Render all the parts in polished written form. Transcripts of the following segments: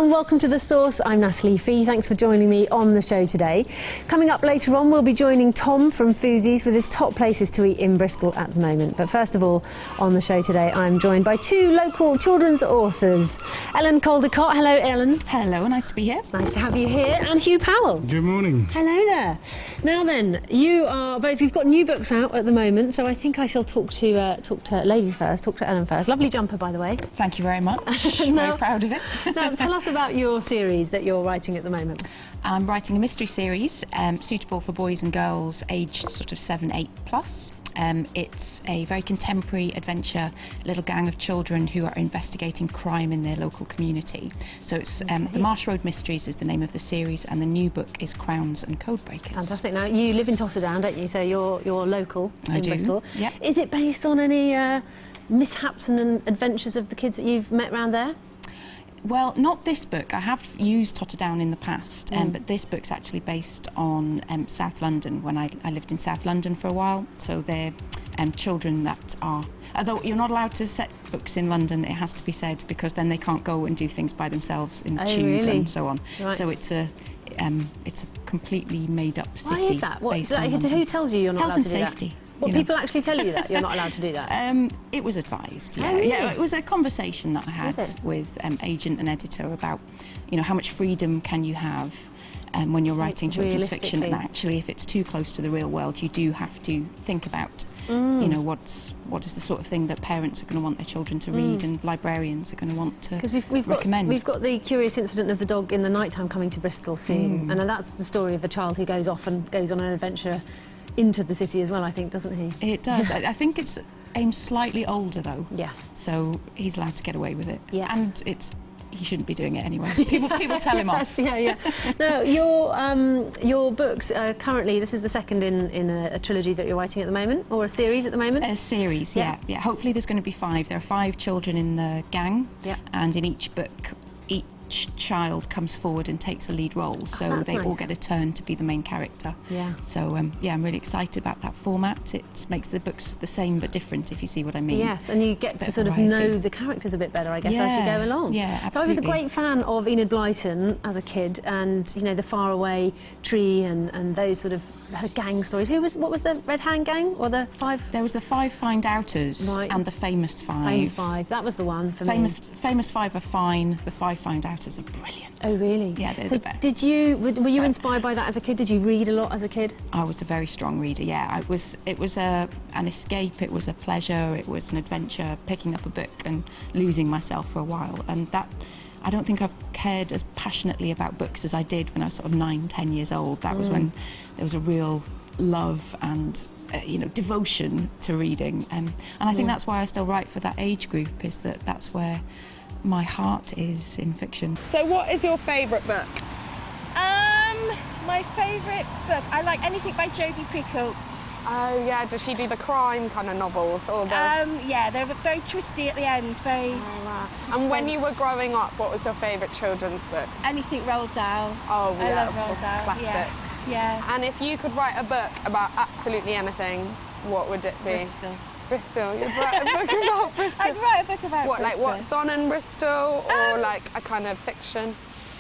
and welcome to The Source. I'm Natalie Fee. Thanks for joining me on the show today. Coming up later on, we'll be joining Tom from Foosies with his top places to eat in Bristol at the moment. But first of all, on the show today, I'm joined by two local children's authors. Elen Caldecott. Hello, Ellen. Hello, nice to be here. Nice to have you here. And Huw Powell. Good morning. Hello there. Now then, you are both, you've got new books out at the moment, so I think I shall talk to ladies first, talk to Ellen first. Lovely jumper, by the way. Thank you very much. Very proud of it. Now, tell us about your series that you're writing at the moment. I'm writing a mystery series suitable for boys and girls aged sort of 7, 8 plus. It's a very contemporary adventure, little gang of children who are investigating crime in their local community. So it's The Marsh Road Mysteries is the name of the series, and the new book is Crowns and Codebreakers. Fantastic. Now, you live in Totterdown, don't you? So you're local in Bristol. Yep. Is it based on any mishaps and adventures of the kids that you've met around there? Well, not this book. I have used Totterdown in the past, but this book's actually based on South London, when I lived in South London for a while. So they're children that are... Although you're not allowed to set books in London, it has to be said, because then they can't go and do things by themselves in the tube and so on. Right. So it's a completely made-up city. Why is that? Who tells you you're not allowed to do that? Health and safety. Well, people actually tell you that you're not allowed to do that? It was advised, yeah. Oh, really? Yeah, it was a conversation that I had with agent and editor about, how much freedom can you have when you're writing children's fiction, and actually if it's too close to the real world, you do have to think about, what is the sort of thing that parents are going to want their children to read and librarians are going to want to recommend. We've got the curious incident of the dog in the night time coming to Bristol soon, and that's the story of a child who goes off and goes on an adventure into the city as well, I think, doesn't he? It does. I think it's aimed slightly older, though. Yeah. So he's allowed to get away with it. Yeah. And he shouldn't be doing it anyway. People tell him off. Yeah. No, your books currently, this is the second in a trilogy that you're writing at the moment, or a series at the moment? A series, yeah. Hopefully there's going to be 5. There are 5 children in the gang, and in each book, each child comes forward and takes a lead role, so they all get a turn to be the main character. Yeah. So I'm really excited about that format. It makes the books the same but different, if you see what I mean. Yes, and you get to sort of know the characters a bit better, I guess, as you go along. Yeah, absolutely. So I was a great fan of Enid Blyton as a kid, and the Faraway Tree and those sort of her gang stories. What was the Red Hand Gang, or the 5? There was the 5 Find Outers and the Famous 5. Famous 5, that was the one for me. Famous 5 are fine. The 5 Find Outers are brilliant. Oh really? Yeah, they're the best. Were you inspired by that as a kid? Did you read a lot as a kid? I was a very strong reader. Yeah, it was an escape. It was a pleasure. It was an adventure. Picking up a book and losing myself for a while, and that. I don't think I've cared as passionately about books as I did when I was sort of 9, 10 years old. That was when there was a real love and devotion to reading, and I think that's why I still write for that age group. Is that's where my heart is in fiction. So, what is your favourite book? My favourite book, I like anything by Jodi Picoult. Oh yeah, does she do the crime kind of novels, or the? Yeah, they're very twisty at the end, very. Oh, wow. And when you were growing up, what was your favourite children's book? Anything Roald Dahl. Oh yeah, I love Roald Dahl. Classics. Yes. And if you could write a book about absolutely anything, what would it be? Bristol. You'd write a book about Bristol. I'd write a book about Bristol. Bristol. Like what's on in Bristol, or like a kind of fiction?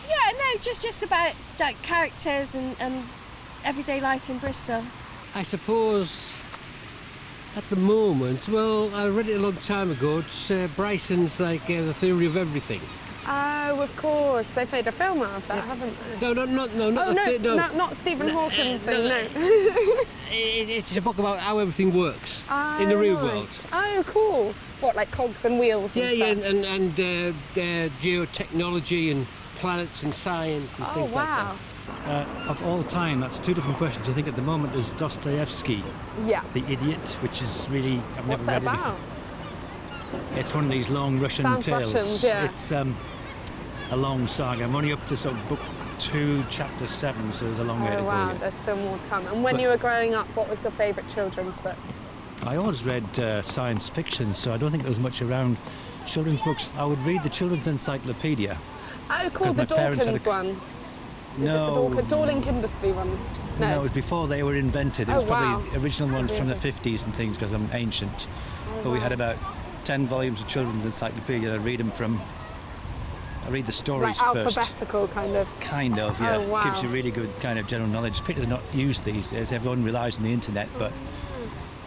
Yeah, no, just about like characters and everyday life in Bristol. I suppose at the moment, well, I read it a long time ago. It's Bryson's The Theory of Everything. Oh, of course. They've made a film out of that, haven't they? Not Stephen Hawking's thing, no. It's a book about how everything works in the real world. Oh, cool. What, like cogs and wheels and stuff? Yeah, and geotechnology and planets and science and things like that. Of all time, that's 2 different questions. I think at the moment there's Dostoevsky, The Idiot, which is really... I've never read it before. It's one of these long Russian tales. It's a long saga. I'm only up to sort of book 2, chapter 7, so there's a long way to go. Oh wow, there's still more to come. And when you were growing up, what was your favourite children's book? I always read science fiction, so I don't think there was much around children's books. I would read the Children's Encyclopedia. Oh, cool, the Dawkins one. No. Is it the Dorling Kindersley one? No, it was before they were invented. It was probably original ones from the 50s and things, because I'm ancient. But we had about 10 volumes of children's encyclopedia. I'd read them from I read the stories like first. alphabetical kind of? Kind of, yeah. Oh, wow. Gives you really good kind of general knowledge. Particularly not used these days. Everyone relies on the internet, but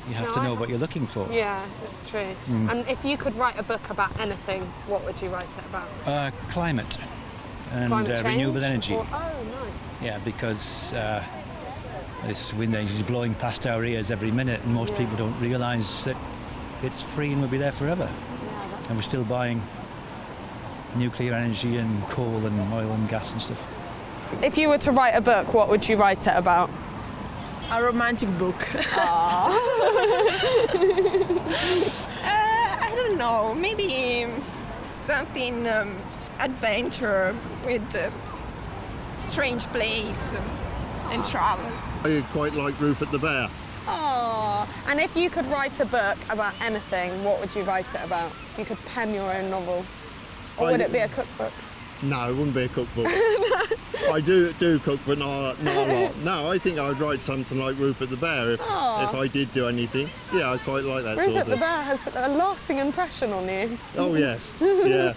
you have to know what you're looking for. Yeah, that's true. And if you could write a book about anything, what would you write it about? Climate and Climate renewable change? energy. Oh, nice. Yeah, because this wind energy is blowing past our ears every minute, and most people don't realise that it's free and will be there forever. Yeah, and we're still buying nuclear energy and coal and oil and gas and stuff. If you were to write a book, what would you write it about? A romantic book. I don't know, maybe something adventure with strange place and travel. I quite like Rupert the Bear. Oh, and if you could write a book about anything, what would you write it about? If you could pen your own novel, or would it be a cookbook? No, it wouldn't be a cookbook. I do cook, but not a lot. No, I think I would write something like Rupert the Bear if I did do anything. Yeah, I quite like that sort of Rupert thing. the Bear has a lasting impression on you. Oh yes, yeah.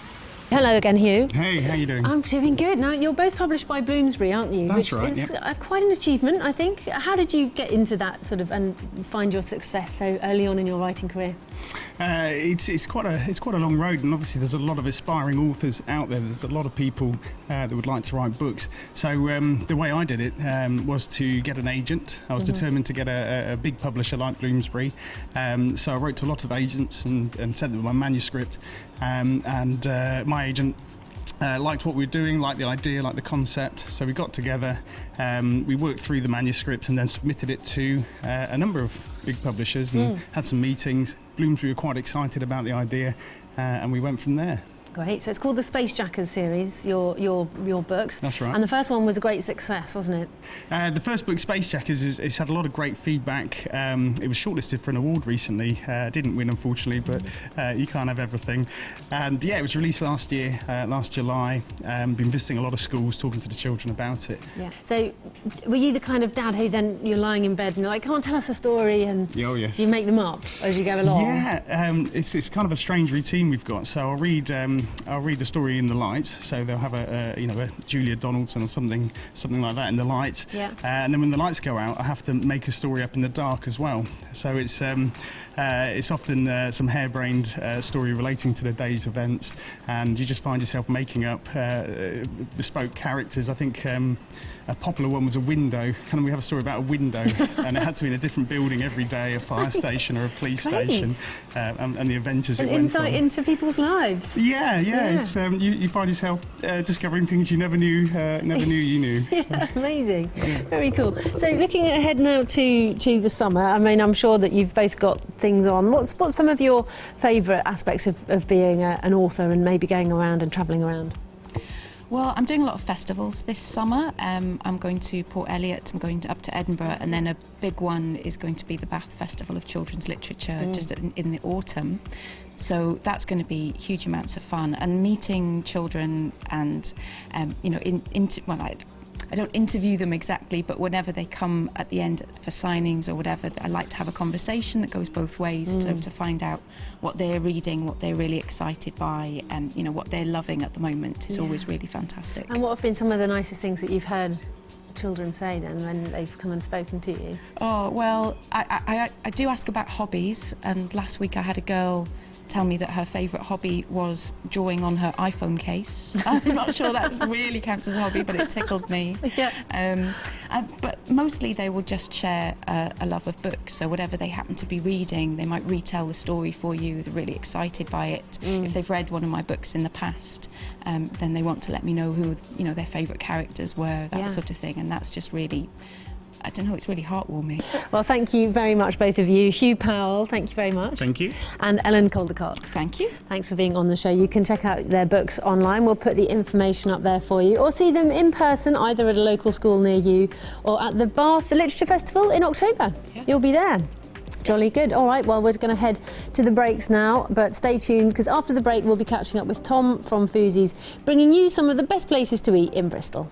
Hello again, Huw. Hey, how you doing? I'm doing good. Now, you're both published by Bloomsbury, aren't you? That's Which right, is yep. quite an achievement, I think. How did you get into that sort of and find your success so early on in your writing career? It's quite a long road, and obviously there's a lot of aspiring authors out there. There's a lot of people that would like to write books. So the way I did it was to get an agent. I was determined to get a big publisher like Bloomsbury. So I wrote to a lot of agents and sent them my manuscript. And my agent liked what we were doing, liked the idea, liked the concept. So we got together, we worked through the manuscript and then submitted it to a number of big publishers and had some meetings. Bloomsbury were quite excited about the idea and we went from there. Great. So it's called the Spacejackers series, your books. That's right. And the first one was a great success, wasn't it? The first book, Spacejackers, it's had a lot of great feedback. It was shortlisted for an award recently. Didn't win, unfortunately, but you can't have everything. And yeah, it was released last year, last July. Been visiting a lot of schools, talking to the children about it. Yeah. So were you the kind of dad who then you're lying in bed and you're like, come on, tell us a story, and Oh, yes. you make them up as you go along? Yeah, it's kind of a strange routine we've got. So I'll read the story in the lights. So they'll have a Julia Donaldson or something like that in the lights. Yeah. And then when the lights go out, I have to make a story up in the dark as well. So it's often some harebrained story relating to the day's events, and you just find yourself making up bespoke characters. I think a popular one was a window. We have a story about a window, and it had to be in a different building every day, a fire station or a police station, and the adventures it went on. Insight into people's lives. Yeah. It's, you find yourself discovering things you never knew you knew. Yeah, amazing. Yeah. Very cool. So looking ahead now to the summer, I mean, I'm sure that you've both got things on. What's some of your favourite aspects of being an author and maybe going around and travelling around? Well, I'm doing a lot of festivals this summer. I'm going to Port Eliot, I'm going up to Edinburgh, and then a big one is going to be the Bath Festival of Children's Literature just in the autumn. So that's going to be huge amounts of fun, and meeting children and, I don't interview them exactly, but whenever they come at the end for signings or whatever, I like to have a conversation that goes both ways to find out what they're reading, what they're really excited by, and what they're loving at the moment. It's always really fantastic. And what have been some of the nicest things that you've heard children say then when they've come and spoken to you? Oh, well, I do ask about hobbies, and last week I had a girl tell me that her favourite hobby was drawing on her iPhone case. I'm not sure that really counts as a hobby, but it tickled me. Yeah. But mostly they will just share a love of books. So whatever they happen to be reading, they might retell the story for you. They're really excited by it. If they've read one of my books in the past, then they want to let me know who their favourite characters were, that sort of thing. And that's just really, I don't know, it's really heartwarming. Well, thank you very much, both of you. Huw Powell, thank you very much. Thank you. And Elen Caldecott. Thank you. Thanks for being on the show. You can check out their books online. We'll put the information up there for you, or see them in person, either at a local school near you or at the Bath Literature Festival in October. Yeah. You'll be there. Jolly good. All right, well, we're going to head to the breaks now, but stay tuned, because after the break we'll be catching up with Tom from Foosies, bringing you some of the best places to eat in Bristol.